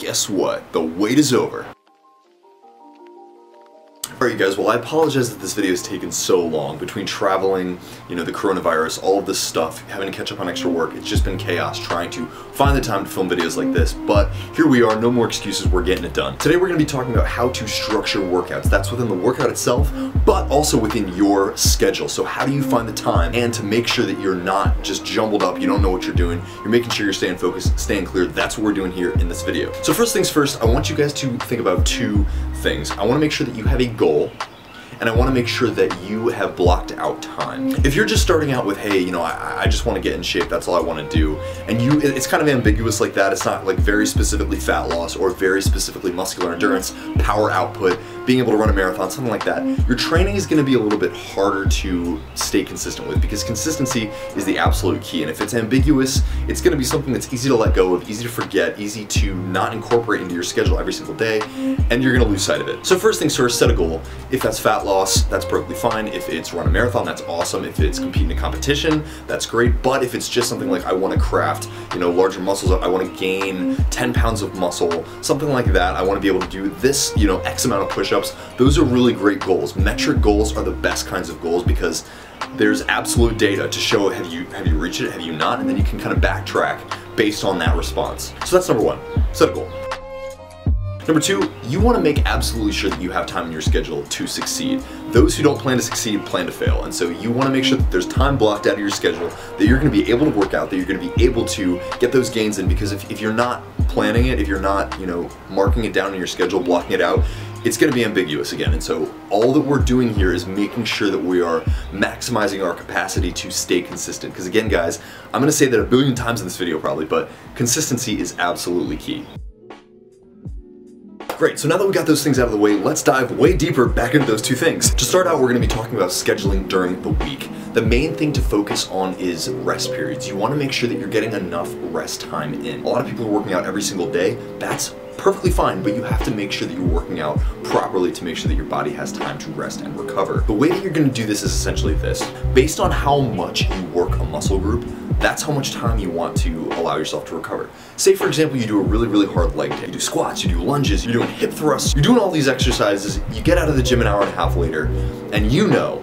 guess what? The wait is over. Alright you guys, well I apologize that this video has taken so long between traveling, you know, the coronavirus, all of this stuff, having to catch up on extra work. It's just been chaos trying to find the time to film videos like this, but here we are, no more excuses, we're getting it done. Today we're going to be talking about how to structure workouts. That's within the workout itself, but also within your schedule. So how do you find the time and to make sure that you're not just jumbled up, you don't know what you're doing, you're making sure you're staying focused, staying clear. That's what we're doing here in this video. So first things first, I want you guys to think about two things. I want to make sure that you have a goal, and I want to make sure that you have blocked out time. If you're just starting out with, hey, you know, I just want to get in shape, that's all I want to do, and it's kind of ambiguous like that, it's not like very specifically fat loss or very specifically muscular endurance, power output, being able to run a marathon, something like that, your training is going to be a little bit harder to stay consistent with, because consistency is the absolute key. And if it's ambiguous, it's going to be something that's easy to let go of, easy to forget, easy to not incorporate into your schedule every single day, and you're going to lose sight of it. So first things first, set a goal. If that's fat loss, that's perfectly fine. If it's run a marathon, that's awesome. If it's compete in a competition, that's great. But if it's just something like I want to craft, you know, larger muscles, I want to gain 10 pounds of muscle, something like that, I want to be able to do this, you know, X amount of push-ups, those are really great goals. Metric goals are the best kinds of goals because there's absolute data to show have you reached it, have you not, and then you can kind of backtrack based on that response. So that's number one, set a goal. Number two, you want to make absolutely sure that you have time in your schedule to succeed. Those who don't plan to succeed plan to fail, and so you want to make sure that there's time blocked out of your schedule, that you're going to be able to work out, that you're going to be able to get those gains in, because if you're not planning it, if you're not, you know, marking it down in your schedule, blocking it out, it's going to be ambiguous again. And so all that we're doing here is making sure that we are maximizing our capacity to stay consistent. Because again guys, I'm going to say that a billion times in this video probably, but consistency is absolutely key. Great, so now that we got those things out of the way, let's dive way deeper back into those two things. To start out, we're going to be talking about scheduling during the week. The main thing to focus on is rest periods. You want to make sure that you're getting enough rest time in. A lot of people are working out every single day. That's perfectly fine, but you have to make sure that you're working out properly to make sure that your body has time to rest and recover. The way that you're going to do this is essentially this. Based on how much you work a muscle group, that's how much time you want to allow yourself to recover. Say for example you do a really hard leg day. You do squats, you do lunges, you're doing hip thrusts, you're doing all these exercises, you get out of the gym an hour and a half later, and you know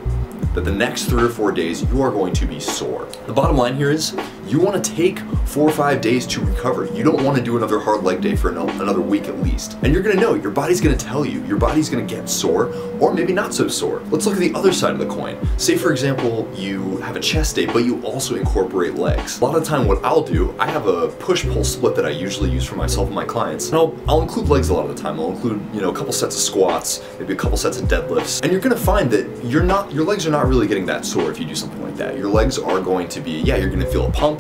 that the next 3 or 4 days you are going to be sore. The bottom line here is you want to take 4 or 5 days to recover. You don't want to do another hard leg day for another week at least. And you're going to know, your body's going to tell you, your body's going to get sore or maybe not so sore. Let's look at the other side of the coin. Say for example you have a chest day but you also incorporate legs. A lot of the time what I'll do, I have a push-pull split that I usually use for myself and my clients. And I'll include legs a lot of the time. I'll include, you know, a couple sets of squats, maybe a couple sets of deadlifts. And you're going to find that your legs are not really getting that sore if you do something like that. Your legs are going to be, yeah, you're going to feel a pump.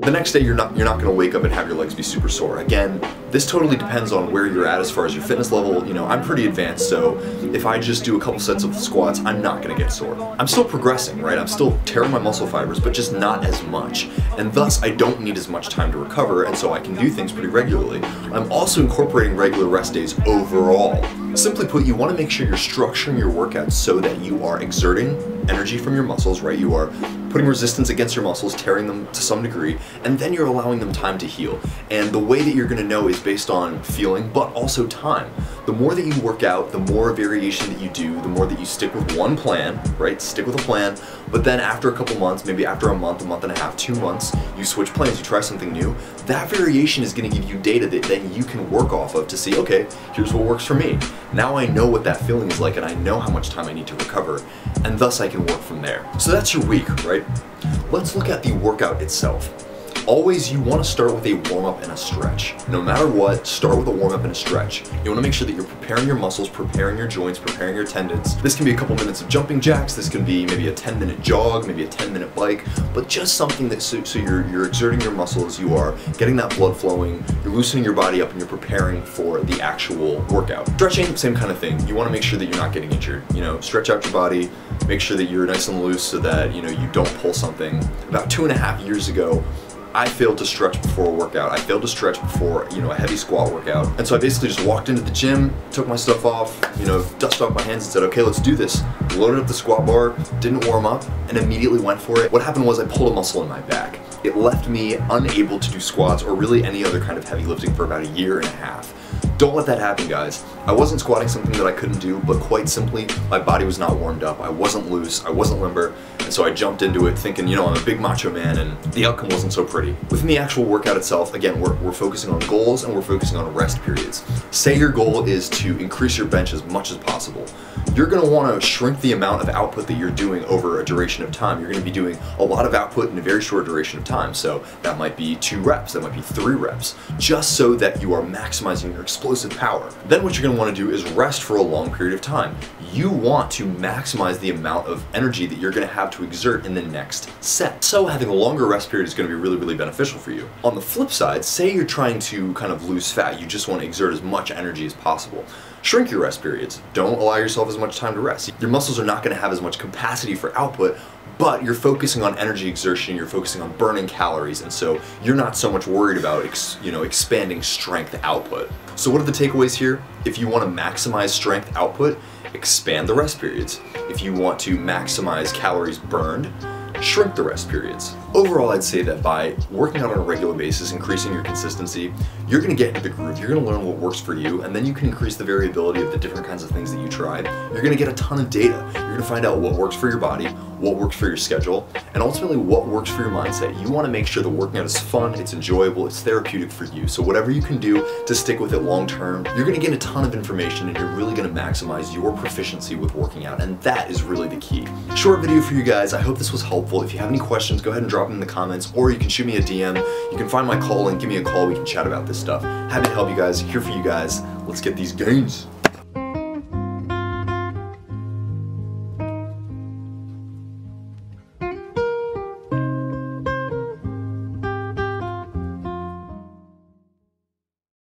The next day you're not going to wake up and have your legs be super sore. Again, this totally depends on where you're at as far as your fitness level. You know, I'm pretty advanced, so if I just do a couple sets of squats, I'm not going to get sore. I'm still progressing, right? I'm still tearing my muscle fibers, but just not as much. And thus, I don't need as much time to recover, and so I can do things pretty regularly. I'm also incorporating regular rest days overall. Simply put, you want to make sure you're structuring your workouts so that you are exerting energy from your muscles, right? You are putting resistance against your muscles, tearing them to some degree, and then you're allowing them time to heal. And the way that you're going to know is based on feeling, but also time. The more that you work out, the more variation that you do, the more that you stick with one plan, right? Stick with a plan, but then after a couple months, maybe after a month and a half, 2 months, you switch plans, you try something new. That variation is going to give you data that then you can work off of to see, okay, here's what works for me. Now I know what that feeling is like and I know how much time I need to recover, and thus I can work from there. So that's your week, right? Let's look at the workout itself. Always you want to start with a warm-up and a stretch. No matter what, start with a warm-up and a stretch. You want to make sure that you're preparing your muscles, preparing your joints, preparing your tendons. This can be a couple minutes of jumping jacks, this can be maybe a 10-minute jog, maybe a 10-minute bike, but just something that so you're exerting your muscles, you are getting that blood flowing, you're loosening your body up, and you're preparing for the actual workout. Stretching, same kind of thing. You want to make sure that you're not getting injured. You know, stretch out your body, make sure that you're nice and loose so that, you know, you don't pull something. About 2.5 years ago, I failed to stretch before a workout. I failed to stretch before, you know, a heavy squat workout. And so I basically just walked into the gym, took my stuff off, you know, dusted off my hands and said, okay, let's do this. Loaded up the squat bar, didn't warm up, and immediately went for it. What happened was I pulled a muscle in my back. It left me unable to do squats or really any other kind of heavy lifting for about a year and a half. Don't let that happen, guys. I wasn't squatting something that I couldn't do, but quite simply, my body was not warmed up. I wasn't loose, I wasn't limber, and so I jumped into it thinking, you know, I'm a big macho man, and the outcome wasn't so pretty. Within the actual workout itself, again, we're focusing on goals and we're focusing on rest periods. Say your goal is to increase your bench as much as possible. You're gonna wanna shrink the amount of output that you're doing over a duration of time. You're gonna be doing a lot of output in a very short duration of time. So that might be 2 reps, that might be 3 reps, just so that you are maximizing your explosive power. Then what you're gonna wanna do is rest for a long period of time. You want to maximize the amount of energy that you're gonna have to exert in the next set. So having a longer rest period is gonna be really, really beneficial for you. On the flip side, say you're trying to kind of lose fat, you just wanna exert as much energy as possible. Shrink your rest periods. Don't allow yourself as much time to rest. Your muscles are not gonna have as much capacity for output, but you're focusing on energy exertion, you're focusing on burning calories, and so you're not so much worried about expanding strength output. So what are the takeaways here? If you want to maximize strength output, expand the rest periods. If you want to maximize calories burned, shrink the rest periods. Overall, I'd say that by working out on a regular basis, increasing your consistency, you're gonna get into the groove, you're gonna learn what works for you, and then you can increase the variability of the different kinds of things that you tried. You're gonna get a ton of data. You're gonna find out what works for your body, what works for your schedule, and ultimately what works for your mindset. You wanna make sure the working out is fun, it's enjoyable, it's therapeutic for you. So whatever you can do to stick with it long term, you're gonna get a ton of information and you're really gonna maximize your proficiency with working out, and that is really the key. Short video for you guys. I hope this was helpful. If you have any questions, go ahead and drop them in the comments, or you can shoot me a DM. You can find my call and give me a call. We can chat about this stuff. Happy to help you guys, here for you guys. Let's get these gains.